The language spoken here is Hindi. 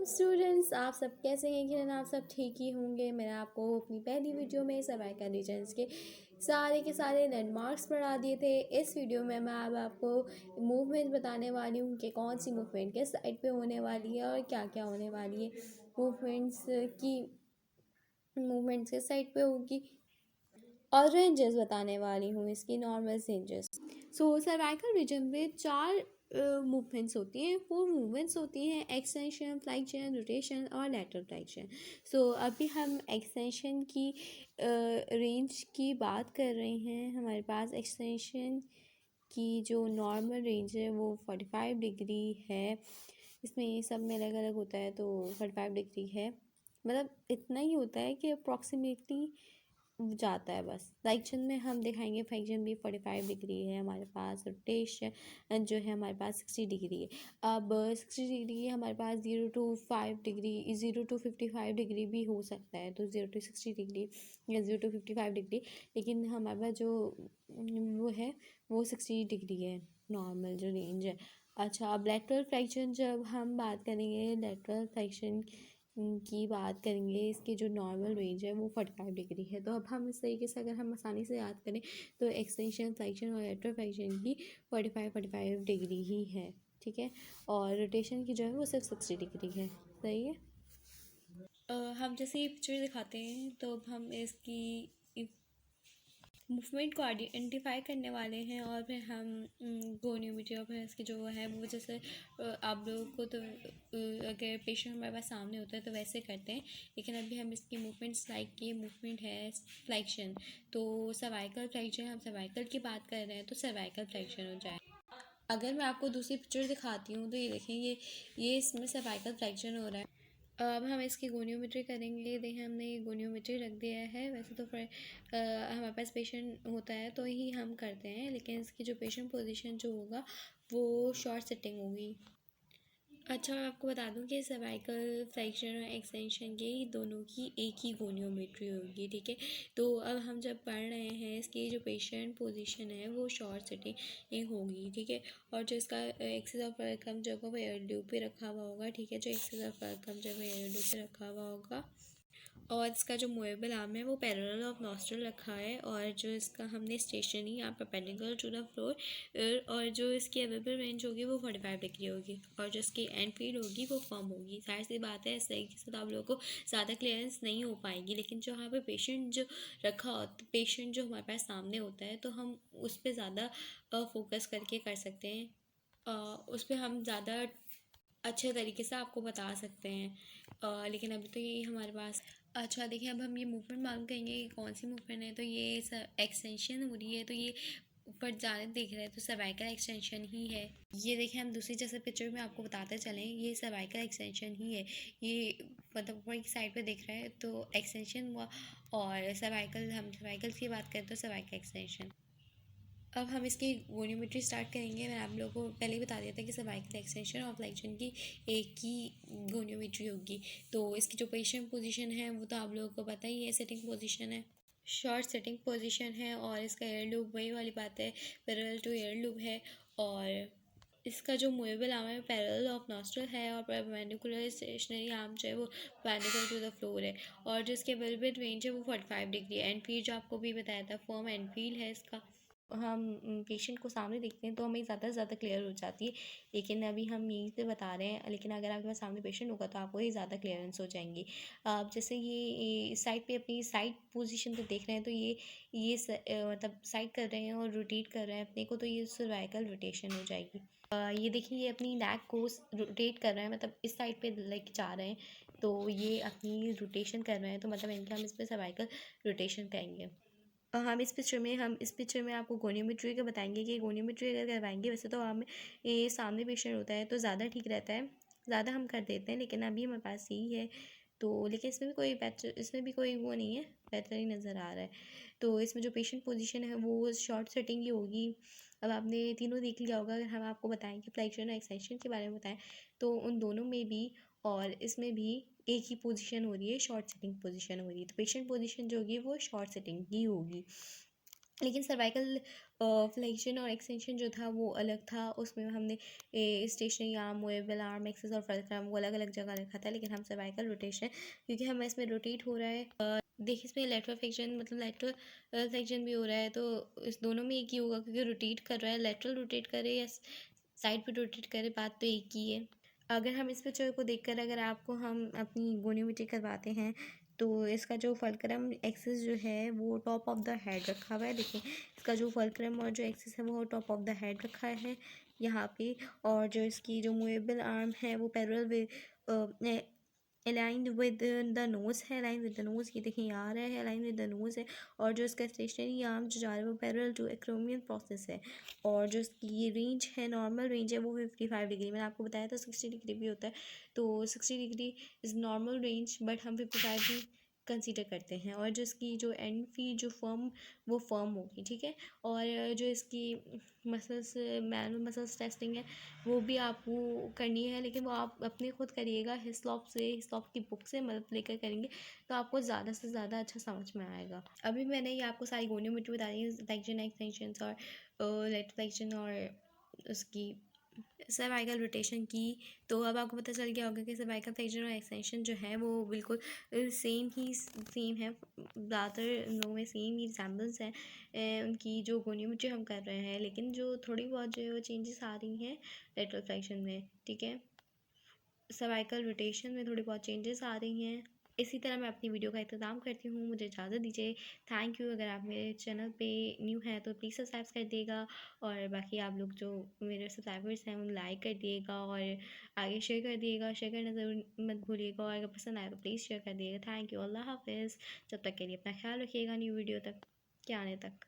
स्टूडेंट्स, आप सब कैसे हैं? कि आप सब ठीक ही होंगे। मैंने आपको अपनी पहली वीडियो में सर्वाइकल रीजन्स के सारे लैंडमार्क्स पढ़ा दिए थे। इस वीडियो में मैं अब आपको मूवमेंट बताने वाली हूँ कि कौन सी मूवमेंट किस साइड पे होने वाली है और क्या क्या होने वाली है। मूवमेंट्स किस साइड पे होगी और रेंजेस बताने वाली हूँ, इसकी नॉर्मल रेंजेस। सो सर्वाइकल रीजन में 4 मूवमेंट्स होती हैं, 4 मूवमेंट्स होती हैं: एक्सटेंशन, फ्लेक्शन, रोटेशन और लैटरल फ्लेक्शन। सो अभी हम एक्सटेंशन की रेंज की बात कर रहे हैं। हमारे पास एक्सटेंशन की जो नॉर्मल रेंज है वो 45 डिग्री है। इसमें सब में अलग अलग होता है, तो 45 डिग्री है, मतलब इतना ही होता है कि अप्रॉक्सीमेटली जाता है बस। फ्लेक्शन में हम दिखाएंगे, फ्लेक्शन भी 45 डिग्री है हमारे पास। रोटेशन जो है हमारे पास 60 डिग्री है। अब 60 डिग्री हमारे पास 0 to 5 डिग्री, 0 to 55 डिग्री भी हो सकता है, तो 0 to 60 डिग्री या 0 to 55 डिग्री। लेकिन हमारे पास जो वो है वो 60 डिग्री है, नॉर्मल जो रेंज है। अच्छा, अब लेटरल फ्लेक्शन जब हम बात करेंगे, लेटरल फ्लेक्शन की बात करेंगे, इसकी जो नॉर्मल रेंज है वो 45 डिग्री है। तो अब हम इस तरीके से अगर हम आसानी से याद करें तो एक्सटेंशन, फ्लेक्शन और लेटरल फ्लेक्शन की 45 डिग्री ही है, ठीक है। और रोटेशन की जो है वो सिर्फ 60 डिग्री है, सही है। हम जैसे ये पिक्चर दिखाते हैं तो अब हम इसकी मूवमेंट को आइडेंटिफाई करने वाले हैं और फिर हम गोनियोमीट्री और फिर इसकी जो है वो जैसे आप लोगों को तो अगर पेशेंट हमारे पास सामने होता है तो वैसे करते हैं। लेकिन अभी हम इसकी मूवमेंट्स, लाइक ये मूवमेंट है फ्लेक्शन, तो सर्वाइकल फ्लेक्शन, हम सर्वाइकल की बात कर रहे हैं तो सर्वाइकल फ्लेक्शन हो जाए। अगर मैं आपको दूसरी पिक्चर दिखाती हूँ तो ये देखें, ये इसमें सर्वाइकल फ्लेक्शन हो रहा है। अब हम इसकी गोनियोमेट्री करेंगे। देखें, हमने ये गोनियोमेट्री रख दिया है। वैसे तो फिर हमारे पास पेशेंट होता है तो ही हम करते हैं, लेकिन इसकी जो पेशेंट पोजीशन जो होगा वो शॉर्ट सिटिंग होगी। अच्छा, मैं आपको बता दूं कि सर्वाइकल फ्लेक्शन और एक्सटेंशन के दोनों की एक ही गोनियोमेट्री होगी, ठीक है। तो अब हम जब पढ़ रहे हैं, इसकी जो पेशेंट पोजीशन है वो शॉर्ट सिटिंग होगी, ठीक है। और जो इसका एक्सिस ऑफ वेलकम जो होगा वो एयर ट्यूब पे रखा हुआ होगा, ठीक है। जो एक्सिस ऑफ वेलकम जो है एयर ट्यूब पे रखा हुआ होगा। और इसका जो मूवेबल आर्म है वो पैरेलल ऑफ नॉस्ट्रल रखा है। और जो इसका हमने स्टेशनरी यहाँ परपेंडिकुलर टू द फ्लोर, और जो इसकी अवेलेबल रेंज होगी वो 45 डिग्री होगी। और जो इसकी एंड फील्ड होगी वो फर्म होगी। जाहिर सी बात है, इस तरीके से तो आप लोगों को ज़्यादा क्लियरेंस नहीं हो पाएगी। लेकिन जो यहाँ पे पेशेंट जो रखा होता, पेशेंट जो हमारे पास सामने होता है, तो हम उस पर ज़्यादा फोकस करके कर सकते हैं। उस पर हम ज़्यादा अच्छे तरीके से आपको बता सकते हैं। लेकिन अभी तो ये हमारे पास। अच्छा, देखिए, अब हम ये मूवमेंट मालूम करेंगे कि कौन सी मूवमेंट है। तो ये एक्सटेंशन हो रही है, तो ये ऊपर जाने दिख रहा है, तो सर्वाइकल एक्सटेंशन ही है। ये देखिए, हम दूसरी जैसे पिक्चर में आपको बताते चलें, ये सर्वाइकल एक्सटेंशन ही है। ये मतलब ऊपर की साइड पे दिख रहा है तो एक्सटेंशन हुआ। और सर्वाइकल, हम सर्वाइकल की बात करें तो सर्वाइकल एक्सटेंशन। अब हम इसकी गोनियोमेट्री स्टार्ट करेंगे। मैंने आप लोगों को पहले ही बता दिया था कि सर्वाइकल एक्सटेंशन और फ्लेक्शन की एक ही गोनियोमेट्री होगी। तो इसकी जो पेशेंट पोजीशन है वो तो आप लोगों को पता ही है, सिटिंग पोजीशन है, शॉर्ट सिटिंग पोजीशन है। और इसका एयर लूप वही वाली बात है, पैरेलल टू एयर लूप है। और इसका जो मूवेबल आर्म है पैरेलल ऑफ नॉस्ट्रल है। और परपेंडिकुलर स्टेशनरी आर्म जो है वो परपेंडिकुलर टू द फ्लोर है। और जो इसके अवेलेबल रेंज है वो 45 डिग्री। एंड फील्ड जो आपको भी बताया था, फर्म एंड फील्ड है इसका। हम पेशेंट को सामने देखते हैं तो हमें ज़्यादा से ज़्यादा क्लियर हो जाती है। लेकिन अभी हम यहीं से बता रहे हैं, लेकिन अगर आपके पास सामने पेशेंट होगा तो आपको ही ज़्यादा क्लियरेंस हो जाएंगी। अब जैसे ये साइड पे अपनी साइड पोजीशन पे देख रहे हैं, तो मतलब साइड कर रहे हैं और रोटेट कर रहे हैं अपने को, तो ये सर्वाइकल रोटेशन हो जाएगी। ये देखिए, ये अपनी नेक को रोटेट कर रहे हैं, मतलब इस साइड पे लेके जा रहे हैं, तो ये अपनी रोटेशन कर रहे हैं, तो मतलब इनके हम इस पर सर्वाइकल रोटेशन कहेंगे। हम इस पिक्चर में आपको गोनियोमेट्री का बताएंगे कि गोनियोमेट्री अगर करवाएंगे, वैसे तो हम ये सामने पेशेंट होता है तो ज़्यादा ठीक रहता है, ज़्यादा हम कर देते हैं। लेकिन अभी हमारे पास यही है, तो लेकिन इसमें भी कोई वो नहीं है, बेहतर ही नज़र आ रहा है। तो इसमें जो पेशेंट पोजीशन है वो शॉर्ट सेटिंग ही होगी। अब आपने तीनों देख लिया होगा। अगर हम आपको बताएं कि फ्लेक्शन और एक्सटेंशन के बारे में बताएं, तो उन दोनों में भी और इसमें भी एक ही पोजीशन हो रही है, शॉर्ट सिटिंग पोजीशन हो रही है। तो पेशेंट पोजीशन जो होगी वो शॉर्ट सिटिंग ही होगी। लेकिन सर्वाइकल फ्लेक्शन और एक्सटेंशन जो था वो अलग था। उसमें हमने stationary arm, movable arm, axis और फर्दर आर्म वो अलग अलग जगह रखा था। लेकिन हम सर्वाइकल रोटेशन, क्योंकि हमें इसमें रोटेट हो रहा है, देखिए इसमें लेटरल फ्लेक्शन मतलब लेटरल फ्लेक्शन भी हो रहा है, तो इस दोनों में एक ही होगा, क्योंकि रोटेट कर रहा है। लेटरल रोटेट करे या साइड पे रोटेट करे, बात तो एक ही है। अगर हम इस पिक्चर को देखकर अगर आपको हम अपनी गोनियोमेट्री करवाते हैं, तो इसका जो फल्क्रम एक्सिस जो है वो टॉप ऑफ द हेड रखा हुआ है। देखिए इसका जो फल्क्रम और जो एक्सिस है वो टॉप ऑफ द हेड रखा है यहाँ पे। और जो इसकी जो मूवेबल आर्म है वो parallel with aligned with the nose है, अलाइन विद द नोज़, ये देखिए यहाँ आ रहा है, अलाइन विद द नोज़ है। और जो इसका स्टेशनरी आर्म जो जा रहा है वो पैरेलल टू एक्रोमियन प्रोसेस है। और जो इसकी रेंज है, नॉर्मल रेंज है वो 55 डिग्री, मैंने आपको बताया था 60 डिग्री भी होता है, तो 60 degree is normal range, but हम 55 भी कंसीडर करते हैं। और जो इसकी जो एंड फीड जो वो फर्म होगी, ठीक है। और जो इसकी मसल्स मैनुअल मसल्स टेस्टिंग है वो भी आपको करनी है, लेकिन वो आप अपने खुद करिएगा, हिस्लॉप की बुक से मदद लेकर करेंगे तो आपको ज़्यादा से ज़्यादा अच्छा समझ में आएगा। अभी मैंने ये आपको सारी गोनियोमेट्री बता दी है, फ्लेक्शन, एक्सटेंशंस और लेट फ्लेक्शन और उसकी सर्वाइकल रोटेशन की। तो अब आपको पता चल गया होगा कि सर्वाइकल फ्लेक्शन और एक्सटेंशन जो है वो बिल्कुल सेम है, ज़्यादातर लोगों में सेम ही रिजेम्बलेंस है उनकी जो गोनियोमेट्री हम कर रहे हैं। लेकिन जो थोड़ी बहुत जो है वो चेंजेस आ रही हैं लेटरल फ्लेक्शन में, ठीक है, सर्वाइकल रोटेशन में थोड़ी बहुत चेंजेस आ रही हैं। इसी तरह मैं अपनी वीडियो का इख्तिताम करती हूँ, मुझे इजाज़त दीजिए। Thank you. अगर आप मेरे चैनल पे न्यू हैं तो प्लीज़ सब्सक्राइब कर दिएगा, और बाकी आप लोग जो मेरे सब्सक्राइबर्स हैं उन लाइक कर दिएगा और आगे शेयर कर दिएगा, शेयर करना ज़रूर मत भूलिएगा, और अगर पसंद आए तो प्लीज़ शेयर कर दिएगा। Thank you. अल्लाह हाफिज़। जब तक के लिए अपना ख्याल रखिएगा न्यू वीडियो तक के आने तक।